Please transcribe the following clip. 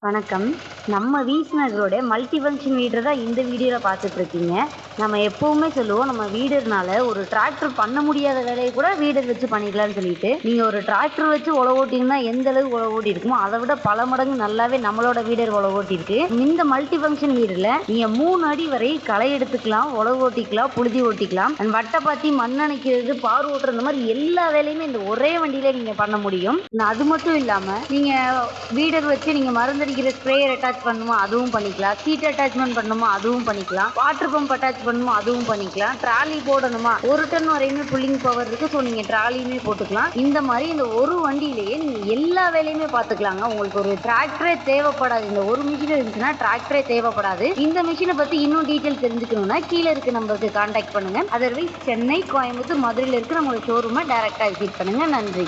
வணக்கம். நம்ம வீஸ்நகரோட multi function வீடர் தான் இந்த வீடியோல பார்த்துட்டு இருக்கீங்க. நம்ம எப்பவுமே சொல்லுவோம், நம்ம வீடர்னால ஒரு டிராக்டர் பண்ண முடியாத வேலையை கூட வீடர் வச்சு பண்ணிக்கலாம்னு சொல்லிட்டு. நீங்க ஒரு டிராக்டர் வச்சு உழவு ஓட்டிங்கன்னா எந்த அளவுக்கு உழவு ஓட்டி இருக்குமோ அதை விட பல மடங்கு நல்லாவே நம்மளோட வீடர் உழவு ஓட்டி இருக்கு. இந்த மல்டி ஃபங்க்ஷன் வீடர்ல நீங்க 3 அடி வரை களை எடுத்துக்கலாம், உழவு ஓட்டிக்கலாம், புழுதி ஓட்டிக்கலாம், வட்டப்பாத்தி, மண் அணைக்கிறது, பார் ஓட்டுறது, இந்த மாதிரி எல்லா வேலையுமே இந்த ஒரே வண்டியில நீங்க பண்ண முடியும். அது மட்டும் இல்லாம நீங்க வீடர் வச்சு நீங்க மருந்தடிக்கிற ஸ்ப்ரேயர் அட்டாச் பண்ணுமோ அதுவும் பண்ணிக்கலாம், சீட் அட்டாச்மெண்ட் பண்ணுமோ அதுவும் பண்ணிக்கலாம், வாட்டர் பம்ப் அட்டாச் பண்ணுமோ அதுவும் பண்ணிக்கலாம், ட்ராலி போடணுமா 1 டன் வரையுமே புல்லிங் பவர் இருக்கு. ஸோ நீங்க ட்ராலியுமே போட்டுக்கலாம். இந்த மாதிரி இந்த ஒரு வண்டியிலேயே நீங்க எல்லா வேலையுமே பார்த்துக்கலாங்க. உங்களுக்கு ஒரு டிராக்டரே தேவைப்படாது. இந்த ஒரு மிஷின் இருந்துச்சுன்னா டிராக்டரே தேவைப்படாது. இந்த மிஷினை பத்தி இன்னும் டீட்டெயில் தெரிஞ்சுக்கணும்னா கீழே இருக்க நம்பருக்கு கான்டாக்ட் பண்ணுங்க. அதர்வைஸ் சென்னை, கோயம்புத்தூர், மதுரையில் இருக்க நம்மளோட ஷோரூமை டைரக்டா விசிட் பண்ணுங்க. நன்றி.